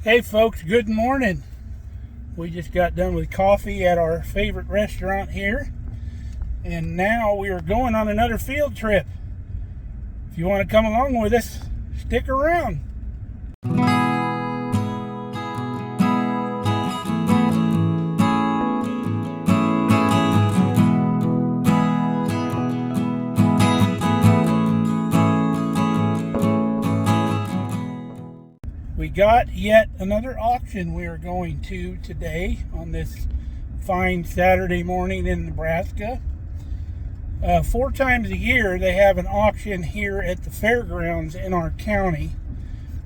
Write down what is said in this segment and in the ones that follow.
Hey folks, good morning. We just got done with coffee at our favorite restaurant here, and now we are going on another field trip. If you want to come along with us, stick around. We got yet another auction we are going to today on this fine Saturday morning in Nebraska. 4 times a year they have an auction here at the fairgrounds in our county.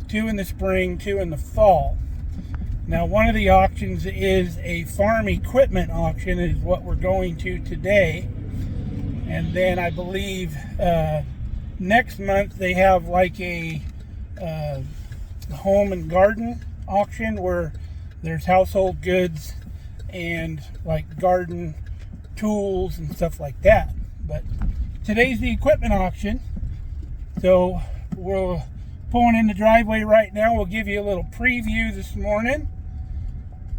2 in the spring, 2 in the fall. Now one of the auctions is a farm equipment auction, is what we're going to today. And then I believe next month they have like a home and garden auction where there's household goods and like garden tools and stuff like that. But today's the equipment auction, so we're pulling in the driveway right now. We'll give you a little preview this morning,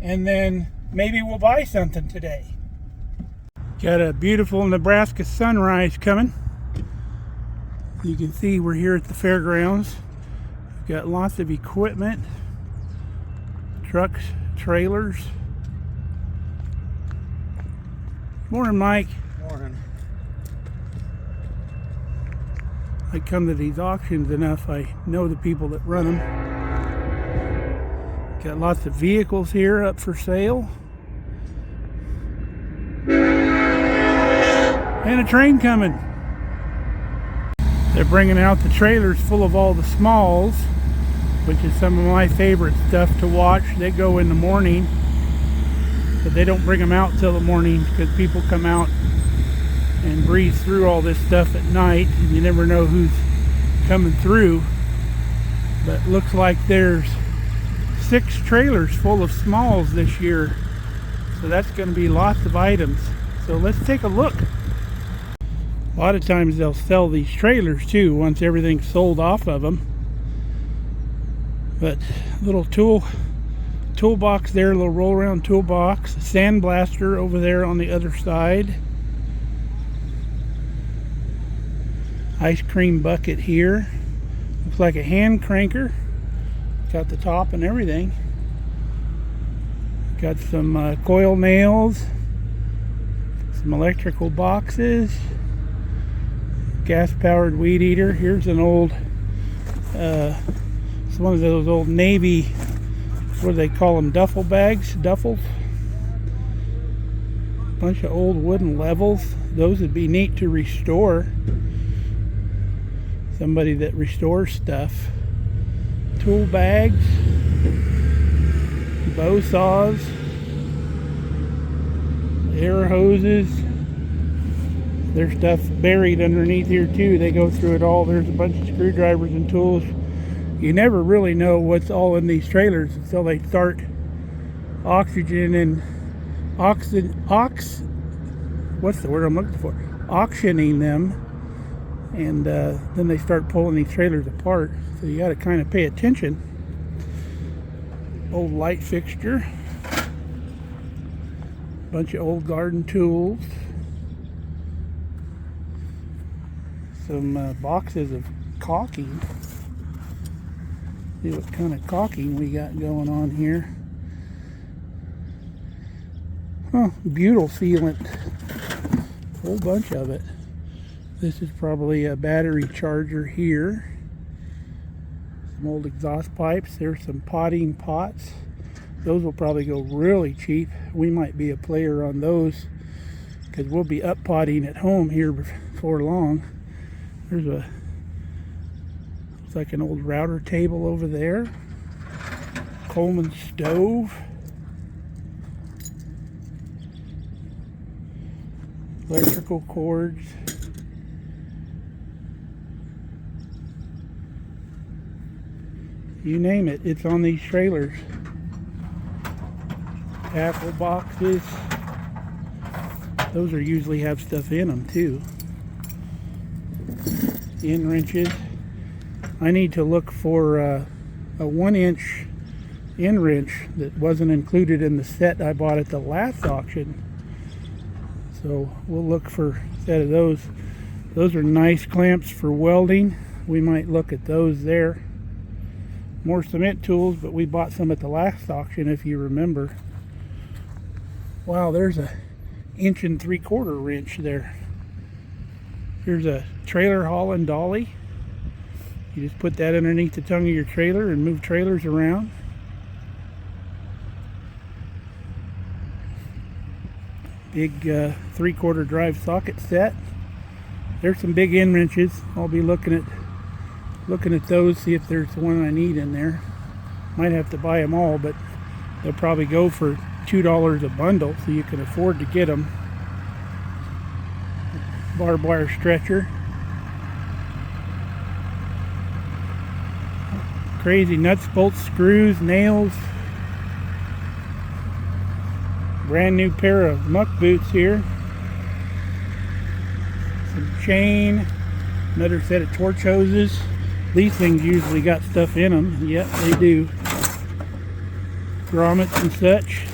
and then maybe we'll buy something today. Got a beautiful Nebraska sunrise coming. You can see we're here at the fairgrounds. Got lots of equipment, trucks, trailers. Morning, Mike. Morning. I come to these auctions enough, I know the people that run them. Got lots of vehicles here up for sale. And a train coming. They're bringing out the trailers full of all the smalls, which is some of my favorite stuff to watch. They go in the morning, but they don't bring them out till the morning because people come out and breeze through all this stuff at night, and you never know who's coming through. But looks like there's 6 trailers full of smalls this year, so that's going to be lots of items. So let's take a look. A lot of times they'll sell these trailers too once everything's sold off of them. But little toolbox there, a little roll around toolbox, a sandblaster over there on the other side, ice cream bucket here, looks like a hand cranker, got the top and everything, got some coil nails, some electrical boxes, gas powered weed eater. Here's an old it's one of those old Navy, what do they call them, duffel bags, duffels. Bunch of old wooden levels. Those would be neat to restore. Somebody that restores stuff. Tool bags, bow saws, air hoses. There's stuff buried underneath here too. They go through it all. There's a bunch of screwdrivers and tools. You never really know what's all in these trailers until they start auctioning them, and then they start pulling these trailers apart. So you got to kind of pay attention. Old light fixture, bunch of old garden tools, some boxes of caulking. See what kind of caulking we got going on here. Butyl sealant. Whole bunch of it. This is probably a battery charger here. Some old exhaust pipes. There's some potting pots. Those will probably go really cheap. We might be a player on those because we'll be up potting at home here before long. There's a, it's like an old router table over there. Coleman stove. Electrical cords. You name it, it's on these trailers. Tackle boxes. Those are usually have stuff in them too. End wrenches. I need to look for a 1-inch end wrench that wasn't included in the set I bought at the last auction. So we'll look for a set of those. Those are nice clamps for welding. We might look at those there. More cement tools, but we bought some at the last auction, if you remember. Wow, there's a 1 3/4 wrench there. Here's a trailer hauling dolly. You just put that underneath the tongue of your trailer and move trailers around. Big 3/4 drive socket set. There's some big end wrenches. I'll be looking at those, see if there's the one I need in there. Might have to buy them all, but they'll probably go for $2 a bundle, so you can afford to get them. Barbed wire stretcher. Crazy nuts, bolts, screws, nails. Brand new pair of muck boots here. Some chain. Another set of torch hoses. These things usually got stuff in them. Yep, they do. Grommets and such.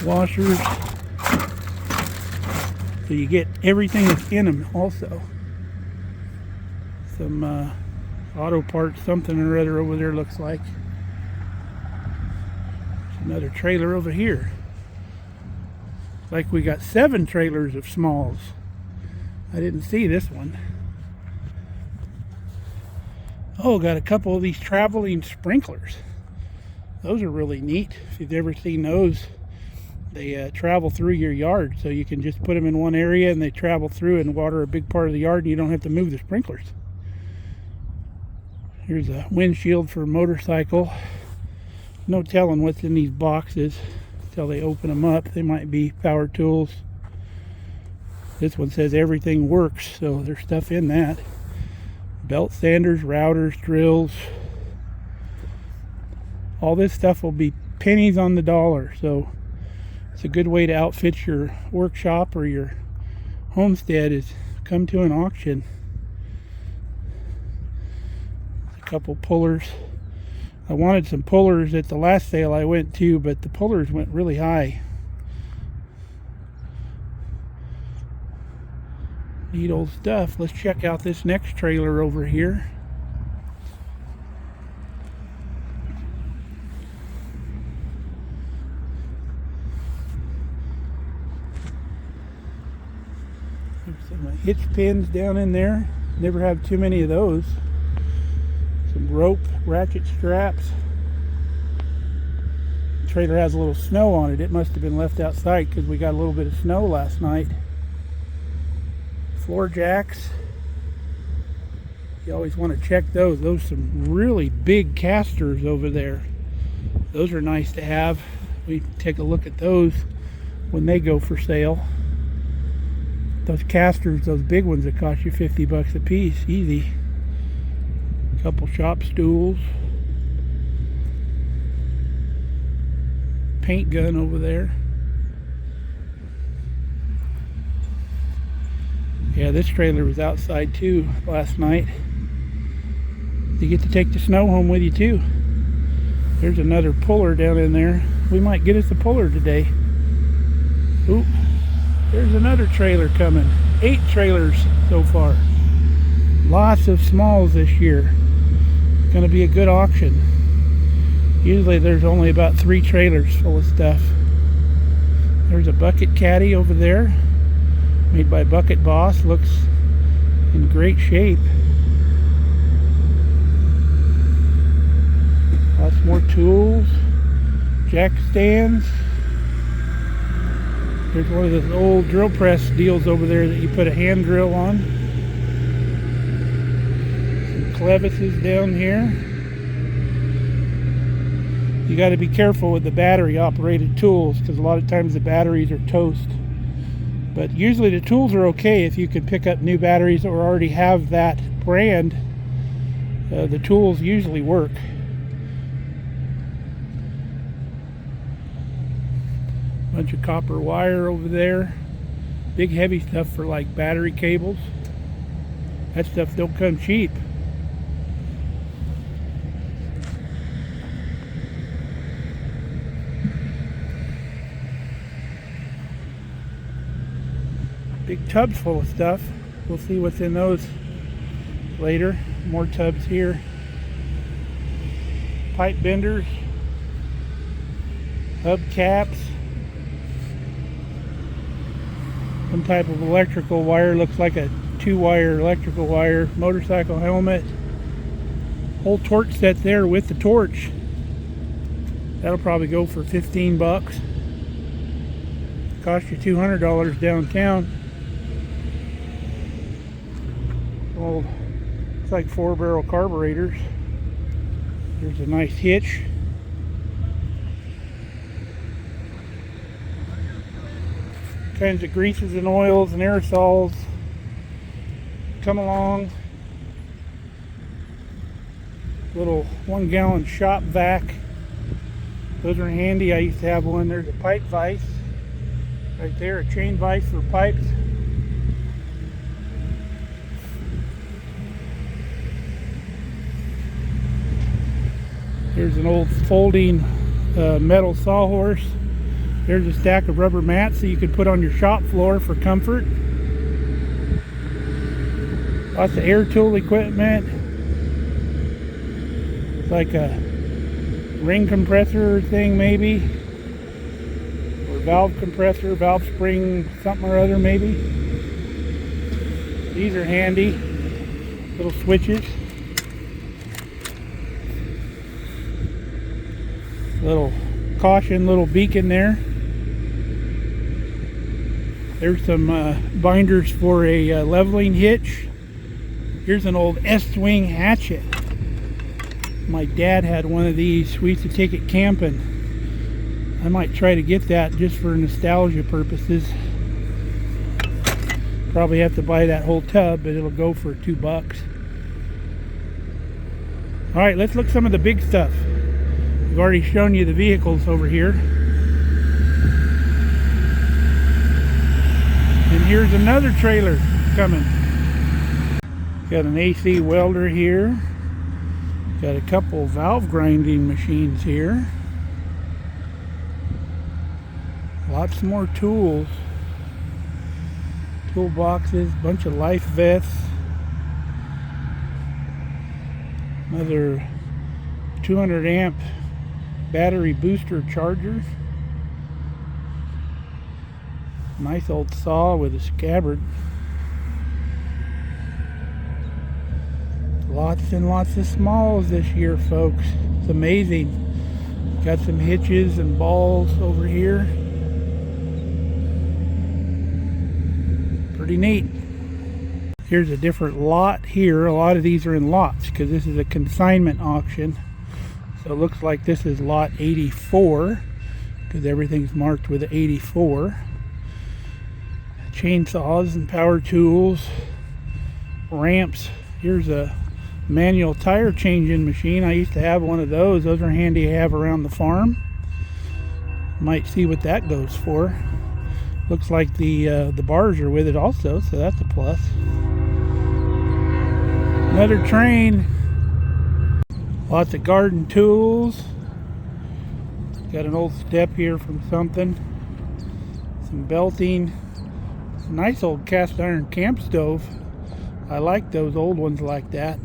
Washers. So you get everything that's in them also. Some auto parts, something or other over there looks like. There's another trailer over here. Like we got 7 trailers of smalls. I didn't see this one. Oh, got a couple of these traveling sprinklers. Those are really neat. If you've ever seen those, they travel through your yard. So you can just put them in one area and they travel through and water a big part of the yard and you don't have to move the sprinklers. Here's a windshield for a motorcycle. No telling what's in these boxes until they open them up. They might be power tools. This one says everything works, so there's stuff in that. Belt sanders, routers, drills. All this stuff will be pennies on the dollar, so it's a good way to outfit your workshop or your homestead is come to an auction. A couple pullers. I wanted some pullers at the last sale I went to, but the pullers went really high. Neat old stuff. Let's check out this next trailer over here. There's some hitch pins down in there. Never have too many of those. Some rope, ratchet straps. The trailer has a little snow on it. It must have been left outside because we got a little bit of snow last night. Floor jacks. You always want to check those. Those are some really big casters over there. Those are nice to have. We take a look at those when they go for sale. Those casters, those big ones that cost you $50 a piece, easy. Couple shop stools. Paint gun over there. Yeah, this trailer was outside too last night. You get to take the snow home with you too. There's another puller down in there. We might get us a puller today. Oop, there's another trailer coming. 8 trailers so far. Lots of smalls this year. It's going to be a good auction. Usually there's only about 3 trailers full of stuff. There's a bucket caddy over there. Made by Bucket Boss. Looks in great shape. Lots more tools. Jack stands. There's one of those old drill press deals over there that you put a hand drill on. Some clevises down here. You got to be careful with the battery operated tools because a lot of times the batteries are toast. But usually the tools are okay if you can pick up new batteries or already have that brand. The tools usually work. Bunch of copper wire over there. Big heavy stuff for like battery cables. That stuff don't come cheap. big tubs full of stuff. We'll see what's in those later. More tubs here. Pipe benders. Hubcaps. Some type of electrical wire. Looks like a 2-wire electrical wire. Motorcycle helmet. Whole torch set there with the torch. That'll probably go for 15 bucks. Cost you $200 downtown. Well, it's like 4-barrel carburetors. There's a nice hitch. Kinds of greases and oils and aerosols come along. Little 1-gallon shop vac. Those are handy. I used to have one. There's a pipe vise right there, a chain vise for pipes. Here's an old folding metal sawhorse. There's a stack of rubber mats that you could put on your shop floor for comfort. Lots of air tool equipment. It's like a ring compressor thing maybe. Or valve compressor, valve spring, something or other maybe. These are handy. Little switches. Little caution, little beacon there. There's some binders for a leveling hitch. Here's an old S-swing hatchet. My dad had one of these. We used to take it camping. I might try to get that just for nostalgia purposes. Probably have to buy that whole tub, but it'll go for 2 bucks. Alright, let's look some of the big stuff. I've already shown you the vehicles over here. And here's another trailer coming. Got an AC welder here. Got a couple valve grinding machines here. Lots more tools. Toolboxes, bunch of life vests. Another 200 amp battery booster charger. Nice old saw with a scabbard. Lots and lots of smalls this year, folks. It's amazing. Got some hitches and balls over here. Pretty neat. Here's a different lot here. A lot of these are in lots because this is a consignment auction. So it looks like this is lot 84 because everything's marked with 84. Chainsaws and power tools. Ramps. Here's a manual tire changing machine. I used to have one of those. Those are handy to have around the farm. Might see what that goes for. Looks like the bars are with it also, so that's a plus. Another train. Lots of garden tools. Got an old step here from something. Some belting. Nice old cast iron camp stove. I like those old ones like that.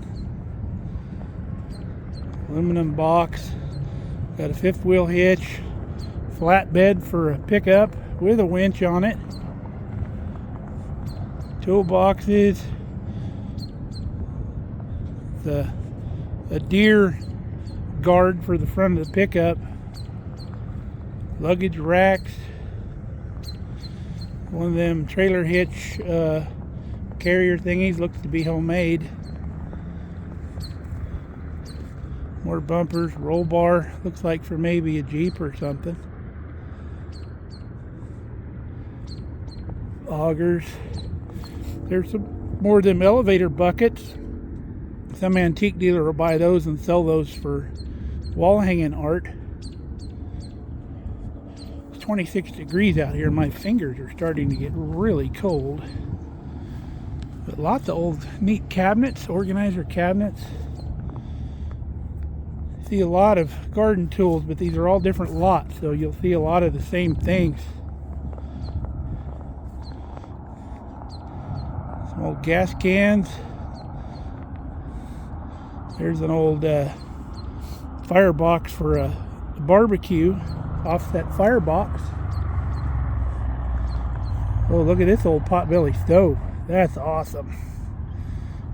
Aluminum box. Got a 5th wheel hitch. Flatbed for a pickup with a winch on it. Toolboxes. A deer guard for the front of the pickup. Luggage racks. One of them trailer hitch carrier thingies, looks to be homemade. More bumpers, roll bar, looks like for maybe a Jeep or something. Augers. There's some more of them elevator buckets. Some antique dealer will buy those and sell those for wall hanging art. It's 26 degrees out here. My fingers are starting to get really cold. But lots of old neat cabinets, organizer cabinets. See a lot of garden tools, but these are all different lots, so you'll see a lot of the same things. Old gas cans. There's an old firebox for a barbecue, offset firebox. Oh, look at this old potbelly stove. That's awesome.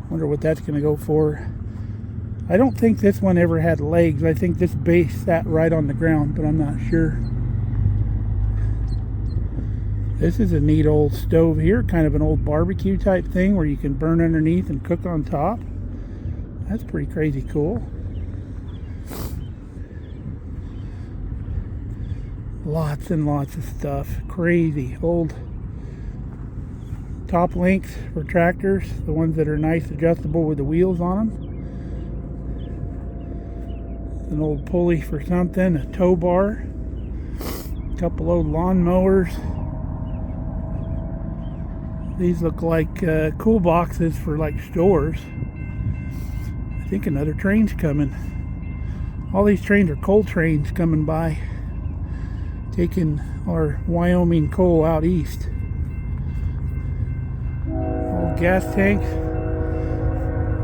Wonder what that's going to go for. I don't think this one ever had legs. I think this base sat right on the ground, but I'm not sure. This is a neat old stove here, kind of an old barbecue type thing where you can burn underneath and cook on top. That's pretty crazy cool. Lots and lots of stuff. Crazy old top links for tractors, the ones that are nice, adjustable with the wheels on them. An old pulley for something, a tow bar, a couple old lawn mowers. These look like cool boxes for like stores. I think another train's coming. All these trains are coal trains coming by, taking our Wyoming coal out east. Old gas tanks.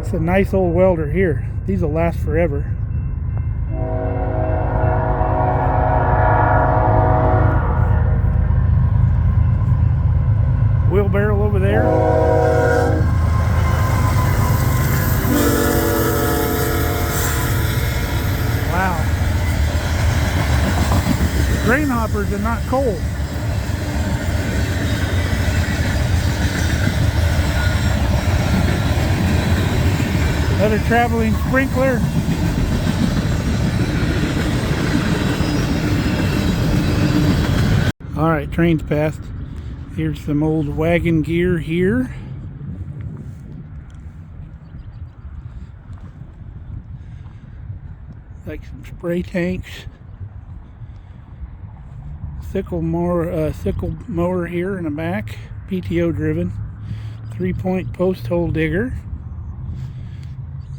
It's a nice old welder here. These will last forever. Wheelbarrow over there. Wow. Grain hoppers are not coal. Another traveling sprinkler. Alright, train's passed. Here's some old wagon gear here. Like some spray tanks. Sickle mower here in the back. PTO driven. 3-point post hole digger.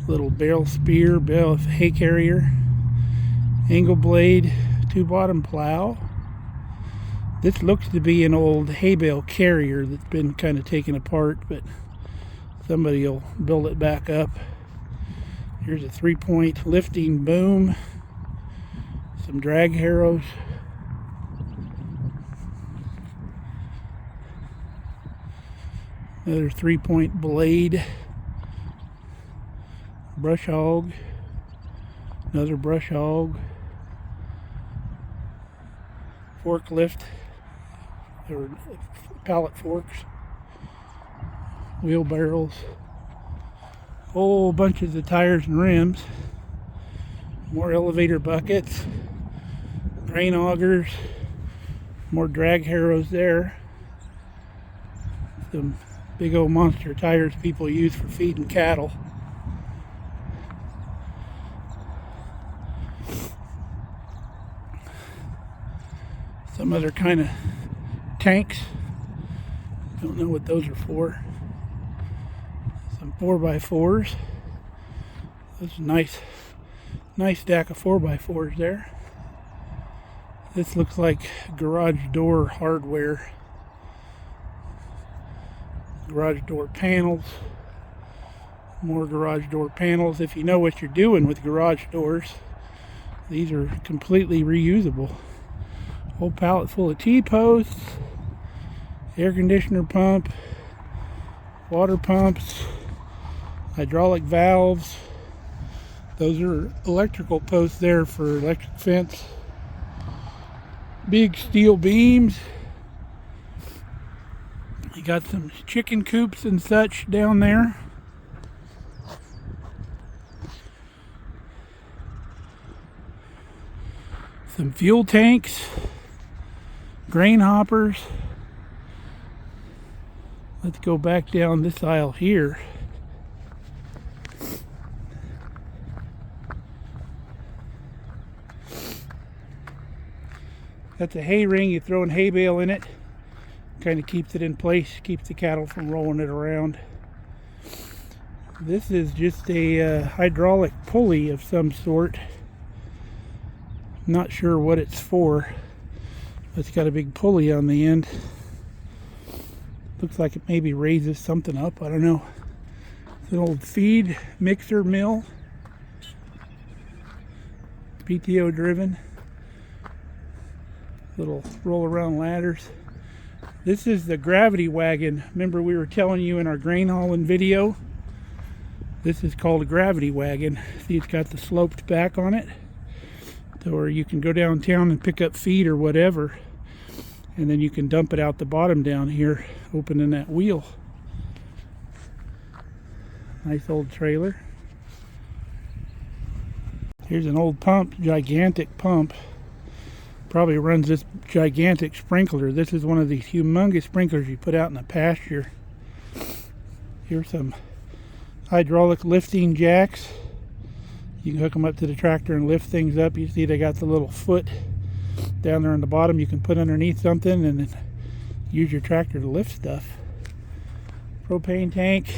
Little barrel spear, hay carrier. Angle blade, 2-bottom plow. This looks to be an old hay bale carrier that's been kind of taken apart, but somebody will build it back up. Here's a 3-point lifting boom. Some drag harrows. Another 3-point blade. Brush hog. Another brush hog. Forklift. Or pallet forks, wheelbarrows, whole bunches of tires and rims, more elevator buckets, grain augers, more drag harrows there, some big old monster tires people use for feeding cattle. Some other kind of tanks. Don't know what those are for. Some 4x4s. That's a nice stack of 4x4s there. This looks like garage door hardware. Garage door panels. More garage door panels. If you know what you're doing with garage doors, these are completely reusable. Whole pallet full of T-posts. Air conditioner pump, water pumps, hydraulic valves. Those are electrical posts there for electric fence. Big steel beams. You got some chicken coops and such down there. Some fuel tanks, grain hoppers. Let's go back down this aisle here. That's a hay ring. You throw a hay bale in it. Kind of keeps it in place, keeps the cattle from rolling it around. This is just a hydraulic pulley of some sort. Not sure what it's for. It's got a big pulley on the end. Looks like it maybe raises something up. I don't know. It's an old feed mixer mill. PTO driven. Little roll around ladders. This is the gravity wagon. Remember we were telling you in our grain hauling video? This is called a gravity wagon. See, it's got the sloped back on it. Or you can go downtown and pick up feed or whatever. And then you can dump it out the bottom down here, opening that wheel. Nice old trailer. Here's an old pump, gigantic pump. Probably runs this gigantic sprinkler. This is one of these humongous sprinklers you put out in the pasture. Here's some hydraulic lifting jacks. You can hook them up to the tractor and lift things up. You see they got the little foot down there on the bottom you can put underneath something and then use your tractor to lift stuff. Propane tank,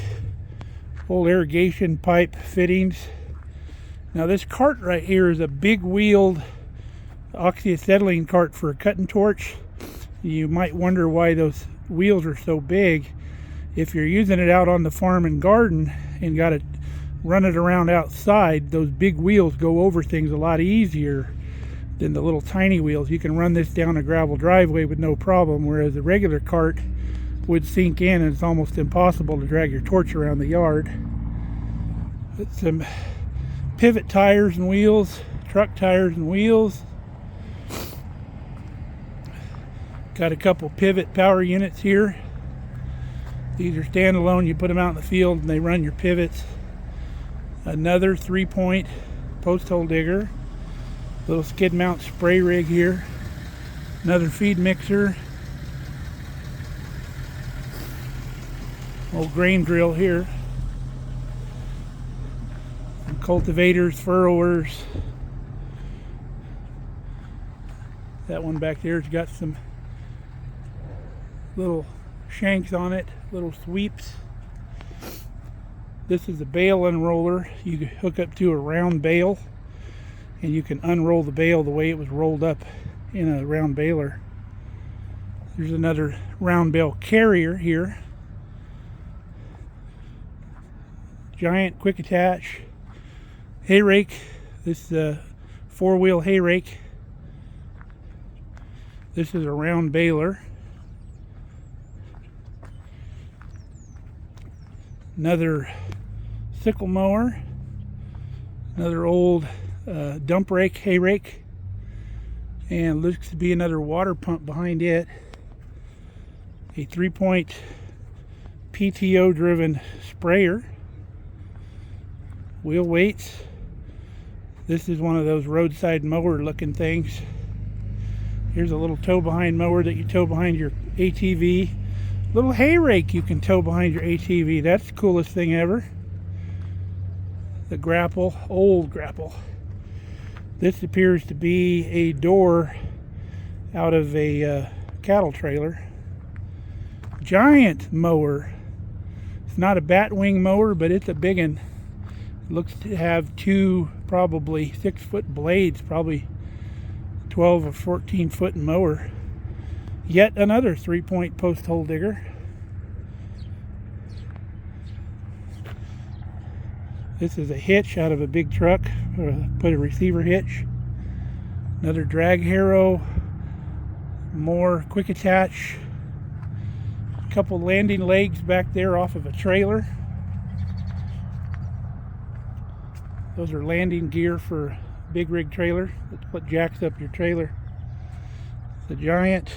old irrigation pipe fittings. Now this cart right here is a big wheeled oxyacetylene cart for a cutting torch. You might wonder why those wheels are so big. If you're using it out on the farm and garden and got to run it around outside, those big wheels go over things a lot easier than the little tiny wheels. You can run this down a gravel driveway with no problem, whereas a regular cart would sink in and it's almost impossible to drag your torch around the yard. But some pivot tires and wheels, truck tires and wheels. Got a couple pivot power units here. These are standalone. You put them out in the field and they run your pivots. Another 3-point post hole digger. Little skid mount spray rig here. Another feed mixer. Old grain drill here. Some cultivators, furrowers. That one back there's got some little shanks on it, little sweeps. This is a bale unroller. You can hook up to a round bale and you can unroll the bale the way it was rolled up in a round baler. There's another round bale carrier here. Giant quick attach hay rake. This is a 4-wheel hay rake. This is a round baler. Another sickle mower. Another old dump rake, hay rake. And looks to be another water pump behind it. A 3-point PTO driven sprayer. Wheel weights. This is one of those roadside mower looking things. Here's a little tow behind mower that you tow behind your ATV. Little hay rake you can tow behind your ATV. That's the coolest thing ever. The grapple, old grapple. This appears to be a door out of a cattle trailer. Giant mower. It's not a batwing mower, but it's a big one. It looks to have two probably 6-foot blades, probably 12 or 14 foot mower. Yet another 3-point post hole digger. This is a hitch out of a big truck. Put a receiver hitch. Another drag harrow. More quick attach. A couple landing legs back there off of a trailer. Those are landing gear for a big rig trailer. That's what jacks up your trailer. The giant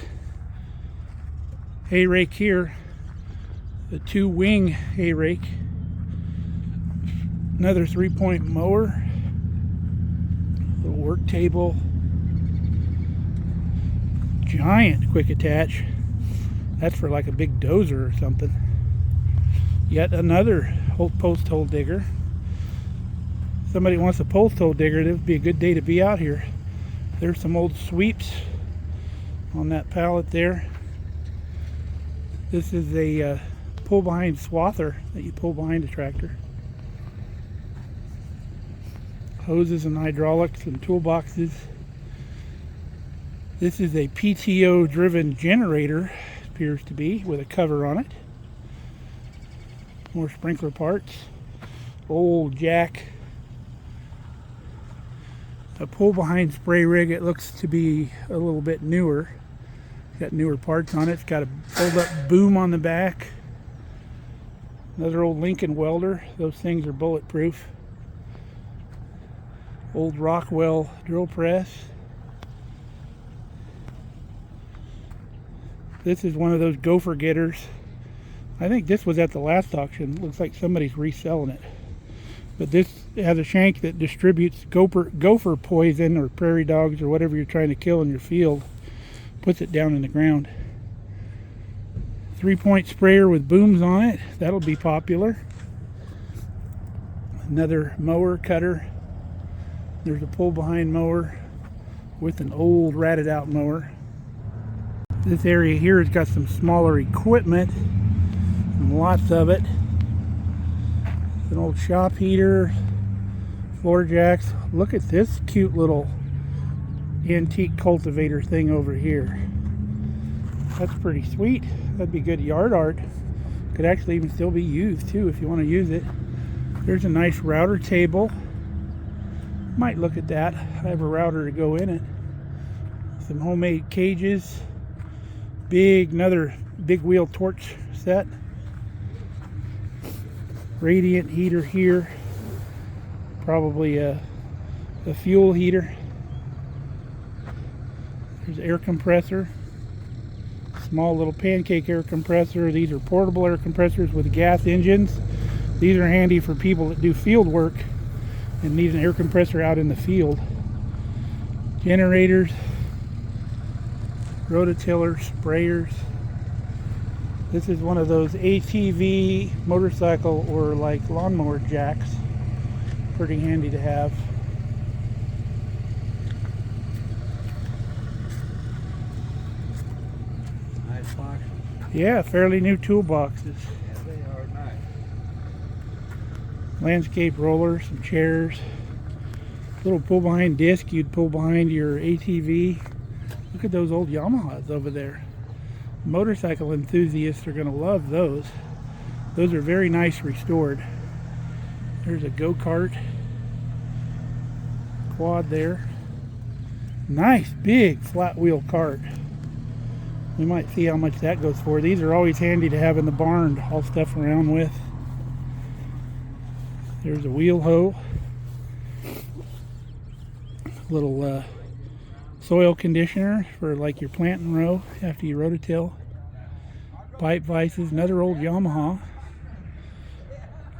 hay rake here. The 2-wing hay rake. Another 3-point mower. Little work table. Giant quick attach. That's for like a big dozer or something. Yet another post hole digger. Somebody wants a post hole digger, it would be a good day to be out here. There's some old sweeps on that pallet there. This is a pull behind swather that you pull behind a tractor. Hoses and hydraulics and toolboxes. This is a PTO driven generator. appears to be, with a cover on it. More sprinkler parts. Old jack. A pull behind spray rig. It looks to be a little bit newer. It's got newer parts on it. It's got a fold up boom on the back. Another old Lincoln welder. Those things are bulletproof. Old Rockwell drill press. This is one of those gopher getters. I think this was at the last auction. Looks like somebody's reselling it. But this has a shank that distributes gopher poison or prairie dogs or whatever you're trying to kill in your field. Puts it down in the ground. 3-point sprayer with booms on it. That'll be popular. Another mower cutter. There's a pull behind mower with an old ratted out mower. This area here has got some smaller equipment. And lots of it. An old shop heater, floor jacks. Look at this cute little antique cultivator thing over here. That's pretty sweet. That'd be good yard art. Could actually even still be used too if you want to use it. There's a nice router table. Might look at that. I have a router to go in it. Some homemade cages. Another big wheel torch set. Radiant heater here. Probably a fuel heater. There's an air compressor. Small little pancake air compressor. These are portable air compressors with gas engines. These are handy for people that do field work and need an air compressor out in the field. Generators. Rototillers, sprayers. This is one of those ATV motorcycle or like lawnmower jacks. Pretty handy to have. Nice box. Yeah, fairly new toolboxes. Yeah, they are nice. Landscape rollers, some chairs. Little pull behind disc you'd pull behind your ATV. Look at those old Yamahas over there. Motorcycle enthusiasts are going to love those. Those are very nice restored. There's a go-kart. Quad there. Nice big flat wheel cart. We might see how much that goes for. These are always handy to have in the barn to haul stuff around with. There's a wheel hoe. Little soil conditioner for like your planting row after you rototill. Pipe vices, another old Yamaha.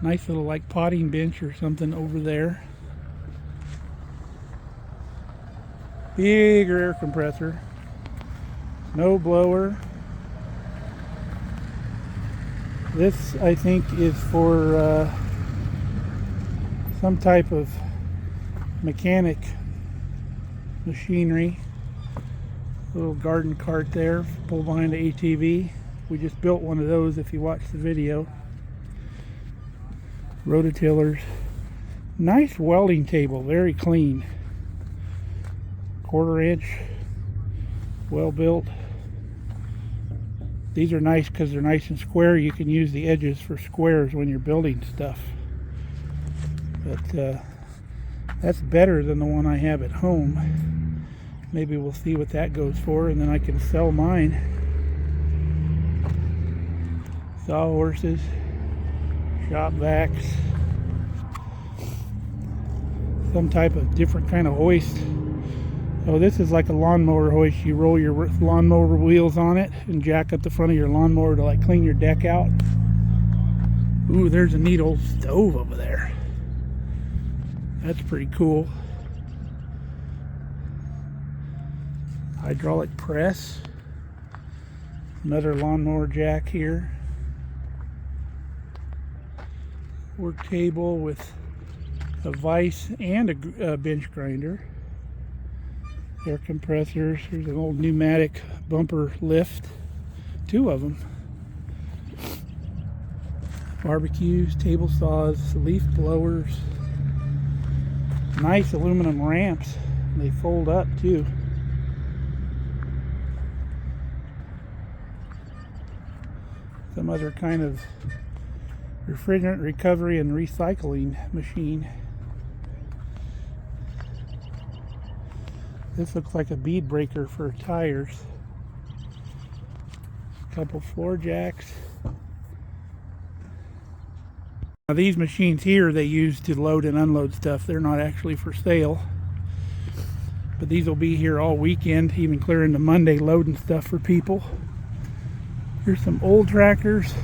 Nice little like potting bench or something over there. Bigger air compressor. Snow blower. This I think is for some type of mechanic machinery. Little garden cart there, pull behind the ATV. We just built one of those if you watched the video. Rototillers. Nice welding table, very clean. 1/4 inch, well built. These are nice because they're nice and square. You can use the edges for squares when you're building stuff. But that's better than the one I have at home. Maybe we'll see what that goes for, and then I can sell mine. Sawhorses, shop vacs, some type of different kind of hoist. Oh, this is like a lawnmower hoist. You roll your lawnmower wheels on it and jack up the front of your lawnmower to like clean your deck out. Ooh, there's a neat old stove over there. That's pretty cool. Hydraulic press. Another lawnmower jack here. Work table with a vise and a bench grinder. Air compressors. There's an old pneumatic bumper lift. 2 of them. Barbecues, table saws, leaf blowers. Nice aluminum ramps. They fold up too. some other kind of refrigerant recovery and recycling machine. This looks like a bead breaker for tires. A couple floor jacks. Now these machines here they use to load and unload stuff. They're not actually for sale. But these will be here all weekend, even clear into Monday, loading stuff for people. Here's some old tractors.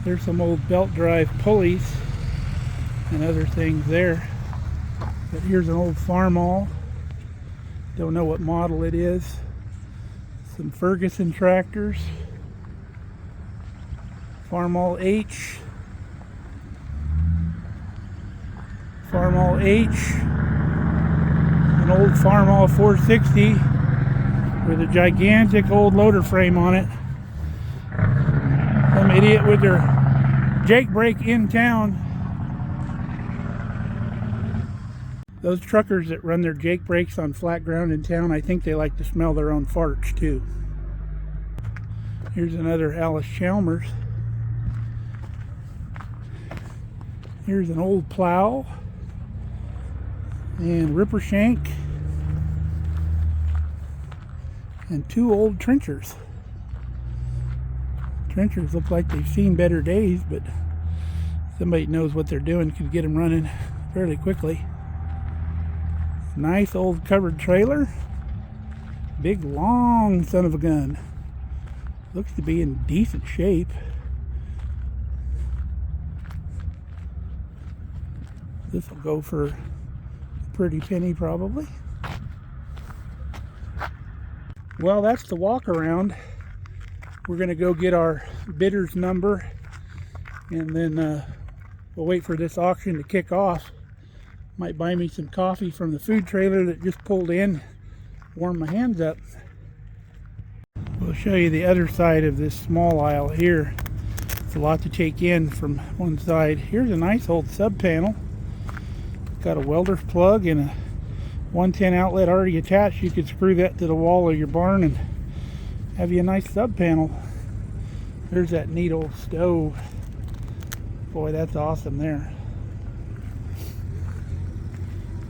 There's some old belt drive pulleys and other things there. But here's an old Farmall. Don't know what model it is. Some Ferguson tractors. Farmall H. Farmall H. An old Farmall 460 with a gigantic old loader frame on it. Some idiot with their Jake brake in town. Those truckers that run their Jake brakes on flat ground in town, I think they like to smell their own farts too. Here's another Alice Chalmers. Here's an old plow and ripper shank and two old trenchers. Trenchers look like they've seen better days, but somebody knows what they're doing could get them running fairly quickly. Nice old covered trailer. Big long son of a gun. Looks to be in decent shape. This will go for a pretty penny probably. Well, that's the walk around. We're gonna go get our bidder's number and then we'll wait for this auction to kick off. Might buy me some coffee from the food trailer that just pulled in, warm my hands up. We'll show you the other side of this small aisle here. It's a lot to take in from one side. Here's a nice old sub panel. Got a welder's plug and a 110 outlet already attached. You could screw that to the wall of your barn and have you a nice sub panel. There's that neat old stove. Boy, that's awesome there.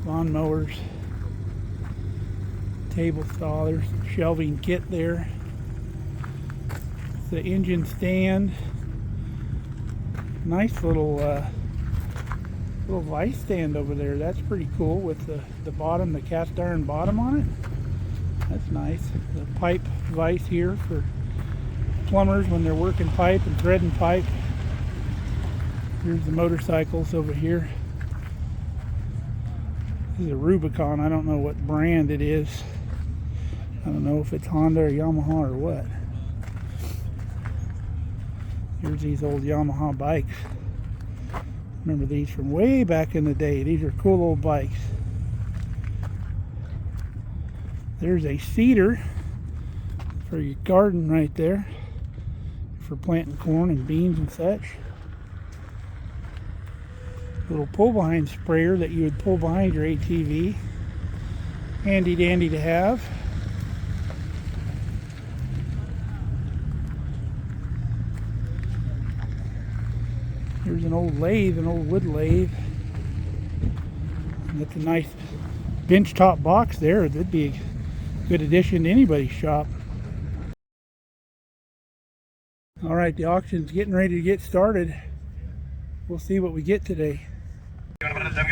Lawn mowers, table saw, there's some shelving kit there. The engine stand, nice little vice stand over there. That's pretty cool with the bottom, the cast iron bottom on it. That's nice. The pipe vise here for plumbers when they're working pipe and threading pipe. Here's the motorcycles over here. This is a Rubicon. I don't know what brand it is. I don't know if it's Honda or Yamaha or what. Here's these old Yamaha bikes. Remember these from way back in the day. These are cool old bikes. There's a seeder for your garden right there for planting corn and beans and such. Little pull behind sprayer that you would pull behind your ATV. Handy dandy to have. Here's an old lathe, an old wood lathe. And that's a nice bench top box there. That'd be a good addition to anybody's shop. Alright, the auction's getting ready to get started. We'll see what we get today.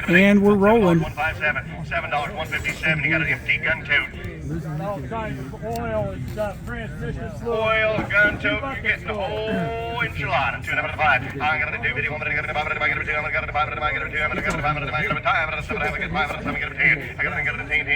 And we're rolling. $157, $7.157. You got an empty gun tote. All kinds of oil and stuff, transmission fluid. Oil, gun tote. You're getting the whole enchilada. $2.5. I'm gonna do video. I'm gonna get a 5. I'm gonna get a 2. I'm gonna get a 5. I'm gonna get a 2. I'm gonna get a 5. I'm gonna get a 5. I'm gonna get a 7. I'm gonna get a 5. I'm gonna get a 10. I gotta get a 10.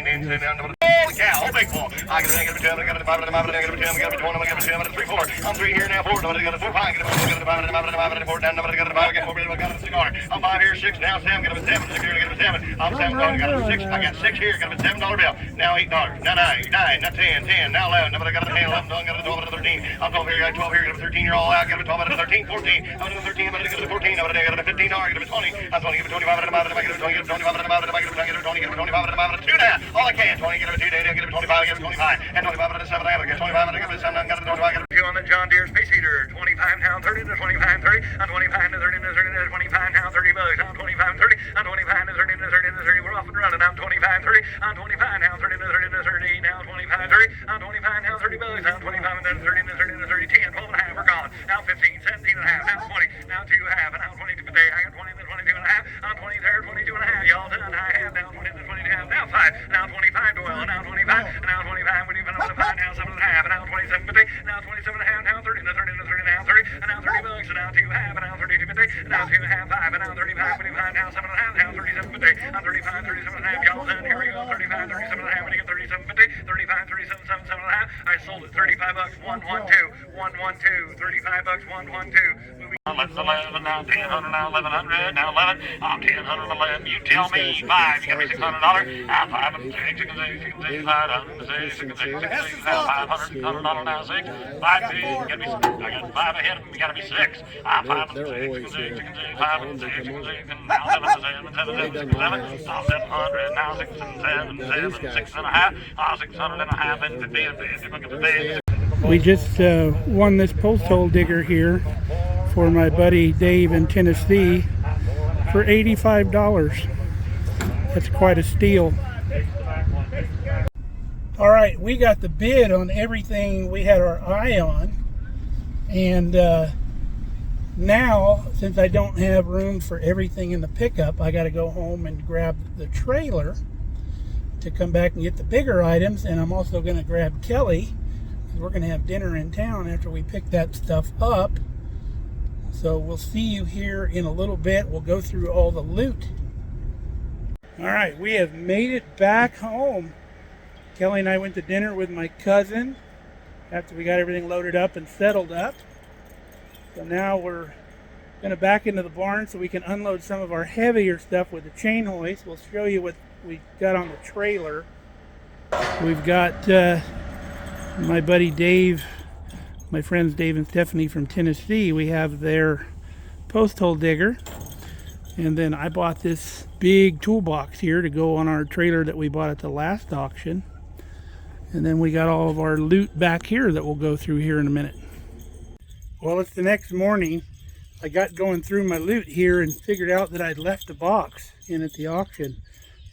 Holy cow! Oh, big ball. I gotta get a 2. I'm gonna get a 5. I'm gonna get a 2. I'm gonna get a 2. I'm gonna get a 2. I'm gonna get a 3, 4. I'm 3 here now. 4. I'm gonna get a 4. 5. I'm gonna get a 5. I'm gonna get a 4. Down. I'm gonna get a 5. I got 4. I got a cigar. I'm 5 here. 6 now. 7. Got a 7. 6 here. Got a 7. I'm $7. Got a 6. I got 6 here. Got a $7 bill. Now $8. Now 9. 9. Now 10. 10. Now 11. Now I got a 10. 11. Got a 12. 13. I'm 12 here. Got 12 here. Got a 13. You're all out. Got a 12. Got a 13. 14. I'm gonna 13. I'm gonna get a 14. I'm gonna get a 15. I'm gonna get a 20. I'm 20. Get a 25. I'm gonna get a 20. Get a 25. I'm gonna get a 20. Get a 20. Get a 25. I'm gonna get a 2 now. All I can. 20. Get a 2. Get a 25. Get a 25. And 25. I'm gonna 7. I'm gonna get 25. I'm gonna get a 7. I'm gonna get a 25. Get a 2 on the John Deere space heater, 25 now 30 to 25 30, on 25 to 30 to 30 to 25 now 30 bucks, on 25 30, on 25 to 30 to 30 to 30, we're off and running, on 25 30, on 25 now 30 to 30 to 30, now 25 30, on 25 now 30 bucks, on 25 to 30 to 30 to 30, 10, 12 and a half, we're gone, now 15, 17 and a half, now 20, now 2 and a half, and now 22 per day, I got 20 to 22 and a half, on 20 there, 22 and a half, y'all done, I have, now 20 to 22 and a half, now 5, now 25 to well, now 25, now 25, we need another 5, now 7 and a half, and now 27 per day, now 27 and a half, now 30 to 30 to 30, now 30, and now 30 bucks, and now 2 half, and now 32 per day, and now 2 and a half, 5, and now 35, 25, now 7 and a half, now 37 per day, on 35, 37 and a half, y'all done, here we go, 35, 37 and a half, and you get 37 per day, 35, 37, 7, 7 and a half, I sold it, 35 bucks, 112, 112, 35 bucks, 112, moving on. Let's 11, now 10, now 1100, now 11, I'm 10, 11, you tell me, 5, you got me $600, now 5, and 6, you can say, 5, you can say, now $500 now 6, 5, 2, you got me, I got 5 ahead of them, you got to be 6, 5, and 6, you can say, 5, and 6, you can say, now 7, 7, 7, 7, 7, now 700, now 6 and 7, 7, 6 and a half, 600 and a half, and 50, and 50, look at the day. We just won this post hole digger here for my buddy Dave in Tennessee for $85. That's quite a steal. All right, we got the bid on everything we had our eye on, and now since I don't have room for everything in the pickup, I got to go home and grab the trailer to come back and get the bigger items. And I'm also going to grab Kelly, because we're going to have dinner in town after we pick that stuff up. So we'll see you here in a little bit. We'll go through all the loot. All right, we have made it back home. Kelly and I went to dinner with my cousin after we got everything loaded up and settled up. So now we're going to back into the barn so we can unload some of our heavier stuff with the chain hoist. We'll show you what we got on the trailer. We've got my buddy Dave, my friends Dave and Stephanie from Tennessee. We have their post hole digger, and then I bought this big toolbox here to go on our trailer that we bought at the last auction. And then we got all of our loot back here that we'll go through here in a minute. Well, it's the next morning. I got going through my loot here and figured out that I'd left the box in at the auction.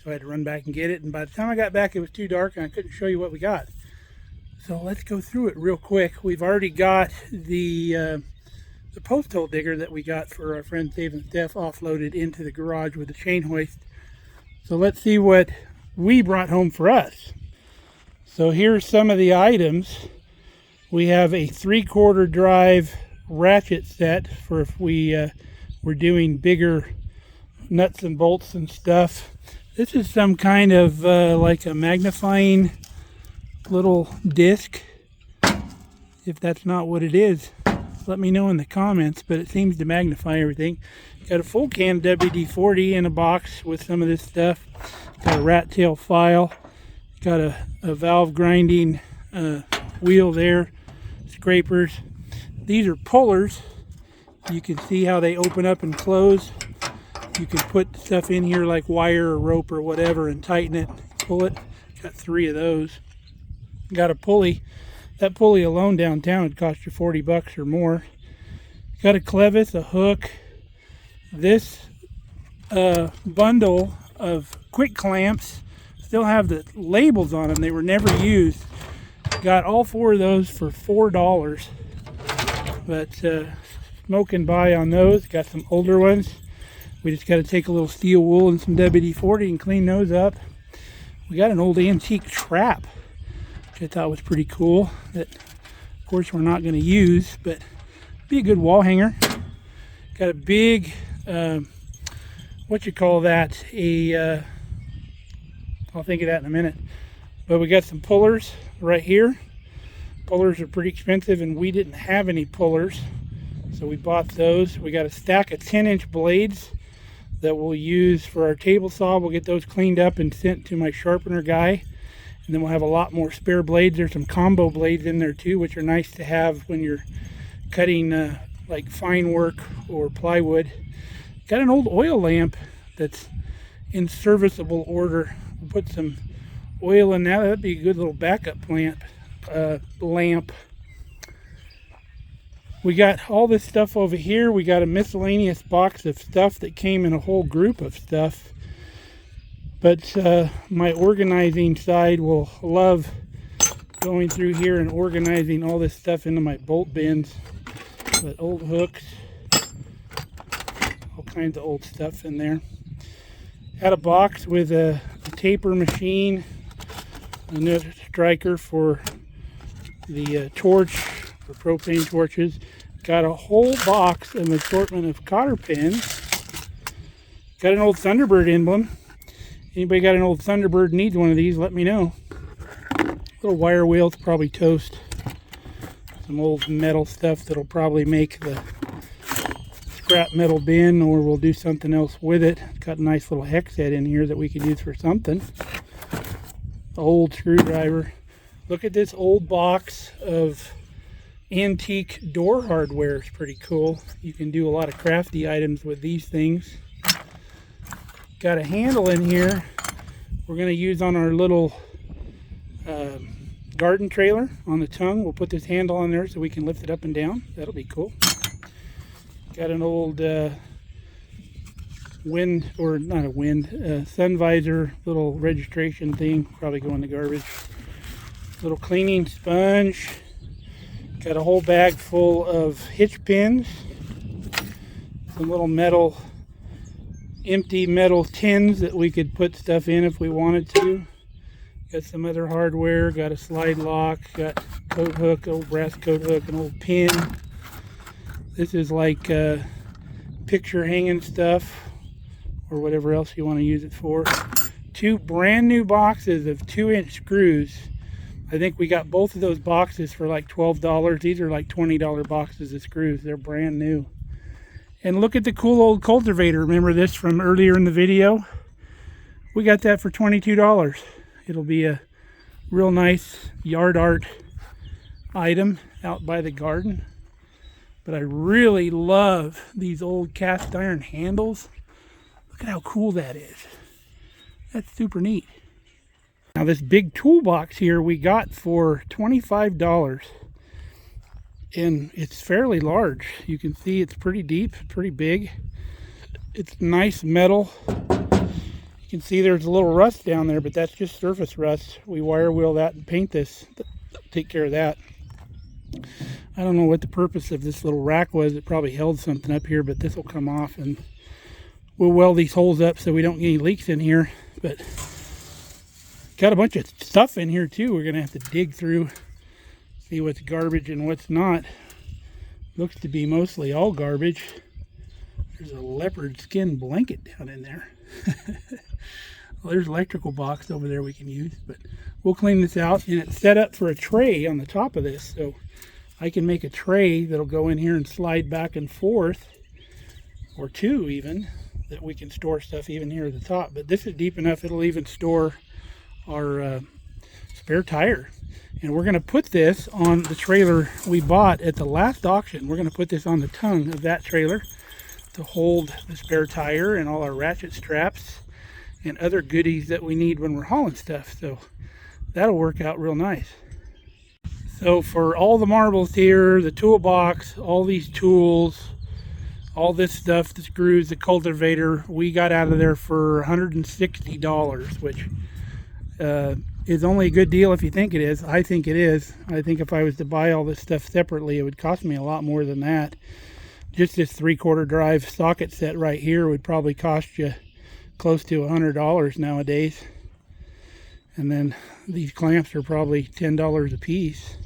So I had to run back and get it. And by the time I got back, it was too dark and I couldn't show you what we got. So let's go through it real quick. We've already got the post hole digger that we got for our friends Dave and Steph offloaded into the garage with the chain hoist. So let's see what we brought home for us. So here's some of the items. We have a 3/4 drive ratchet set for if we're doing bigger nuts and bolts and stuff. This is some kind of like a magnifying little disc. If that's not what it is, let me know in the comments, but it seems to magnify everything. Got a full can WD-40 in a box with some of this stuff. Got a rat tail file. Got a valve grinding wheel there. Scrapers. These are pullers. You can see how they open up and close. You can put stuff in here like wire or rope or whatever and tighten it, pull it. Got 3 of those. Got a pulley. That pulley alone downtown would cost you 40 bucks or more. Got a clevis, a hook. This bundle of quick clamps still have the labels on them. They were never used. Got all 4 of those for $4. But smoking by on those. Got some older ones. We just got to take a little steel wool and some WD-40 and clean those up. We got an old antique trap, which I thought was pretty cool. That, of course, we're not going to use, but be a good wall hanger. Got a big, what you call that? I'll think of that in a minute. But we got some pullers right here. Pullers are pretty expensive, and we didn't have any pullers, so we bought those. We got a stack of 10-inch blades that we'll use for our table saw. We'll get those cleaned up and sent to my sharpener guy, and then we'll have a lot more spare blades. There's some combo blades in there too, which are nice to have when you're cutting like fine work or plywood. Got an old oil lamp that's in serviceable order. We'll put some oil in that. That'd be a good little backup lamp. We got all this stuff over here. We got a miscellaneous box of stuff that came in a whole group of stuff. But my organizing side will love going through here and organizing all this stuff into my bolt bins. But old hooks, all kinds of old stuff in there. Had a box with a taper machine, a nut striker for the torch, for propane torches. Got a whole box of assortment of cotter pins. Got an old Thunderbird emblem. Anybody got an old Thunderbird needs one of these, let me know. Little wire wheel to probably toast. Some old metal stuff that'll probably make the scrap metal bin, or we'll do something else with it. Got a nice little hex head in here that we could use for something. Old screwdriver. Look at this old box of antique door hardware. It's pretty cool. You can do a lot of crafty items with these things. Got a handle in here we're going to use on our little garden trailer on the tongue. We'll put this handle on there so we can lift it up and down. That'll be cool. Got an old wind, or not a wind, sun visor little registration thing, probably go in the garbage. Little cleaning sponge. Got a whole bag full of hitch pins. Some little metal, empty metal tins that we could put stuff in if we wanted to. Got some other hardware. Got a slide lock. Got coat hook, old brass coat hook, an old pin. This is like picture hanging stuff, or whatever else you want to use it for. Two brand new boxes of 2-inch screws. I think we got both of those boxes for like $12. These are like $20 boxes of screws. They're brand new. And look at the cool old cultivator. Remember this from earlier in the video? We got that for $22. It'll be a real nice yard art item out by the garden. But I really love these old cast iron handles. Look at how cool that is. That's super neat. Now this big toolbox here we got for $25. And it's fairly large. You can see it's pretty deep, pretty big. It's nice metal. You can see there's a little rust down there, but that's just surface rust. We wire wheel that and paint this, take care of that. I don't know what the purpose of this little rack was. It probably held something up here, but this will come off and we'll weld these holes up so we don't get any leaks in here. But got a bunch of stuff in here too. We're gonna have to dig through, see what's garbage and what's not. Looks to be mostly all garbage. There's a leopard skin blanket down in there. Well, there's an electrical box over there we can use, but we'll clean this out. And it's set up for a tray on the top of this, so I can make a tray that'll go in here and slide back and forth, or two even, that we can store stuff even here at the top. But this is deep enough it'll even store our spare tire. And we're going to put this on the trailer we bought at the last auction. We're going to put this on the tongue of that trailer to hold the spare tire and all our ratchet straps and other goodies that we need when we're hauling stuff. So that'll work out real nice. So for all the marbles here, the toolbox, all these tools, all this stuff, the screws, the cultivator, we got out of there for $160, which is only a good deal if you think it is. I think it is. I think if I was to buy all this stuff separately, it would cost me a lot more than that. Just this 3/4 drive socket set right here would probably cost you close to $100 nowadays. And then these clamps are probably $10 a piece.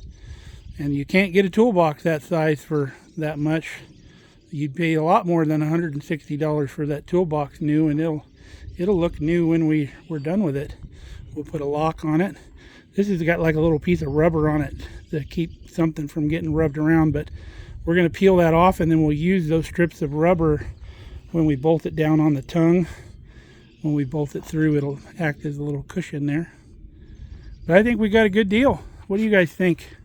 And you can't get a toolbox that size for that much. You'd pay a lot more than $160 for that toolbox new, and it'll look new when we're done with it. We'll put a lock on it. This has got like a little piece of rubber on it to keep something from getting rubbed around, but we're going to peel that off, and then we'll use those strips of rubber when we bolt it down on the tongue. When we bolt it through, it'll act as a little cushion there. But I think we got a good deal. What do you guys think?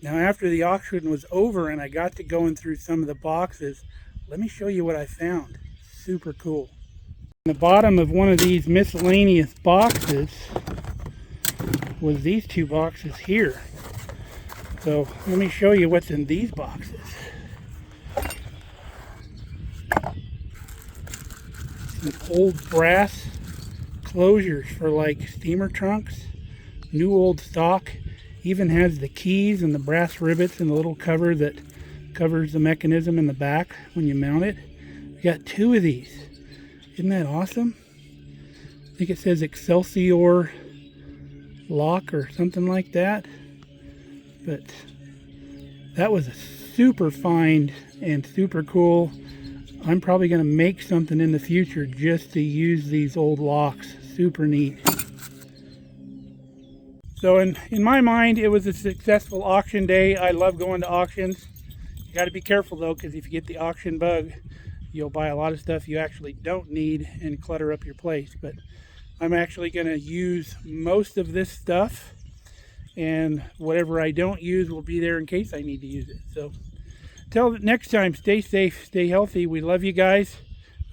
Now after the auction was over and I got to going through some of the boxes, let me show you what I found. Super cool. On the bottom of one of these miscellaneous boxes was these two boxes here. So let me show you what's in these boxes. Some old brass closures for like steamer trunks, new old stock. Even has the keys and the brass rivets and the little cover that covers the mechanism in the back when you mount it. We got 2 of these. Isn't that awesome? I think it says Excelsior lock or something like that. But that was a super find and super cool. I'm probably going to make something in the future just to use these old locks. Super neat. So in my mind, it was a successful auction day. I love going to auctions. You got to be careful though, because if you get the auction bug, you'll buy a lot of stuff you actually don't need and clutter up your place. But I'm actually going to use most of this stuff, and whatever I don't use will be there in case I need to use it. So till next time, stay safe, stay healthy. We love you guys.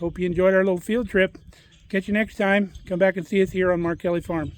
Hope you enjoyed our little field trip. Catch you next time. Come back and see us here on Mark Kelly Farm.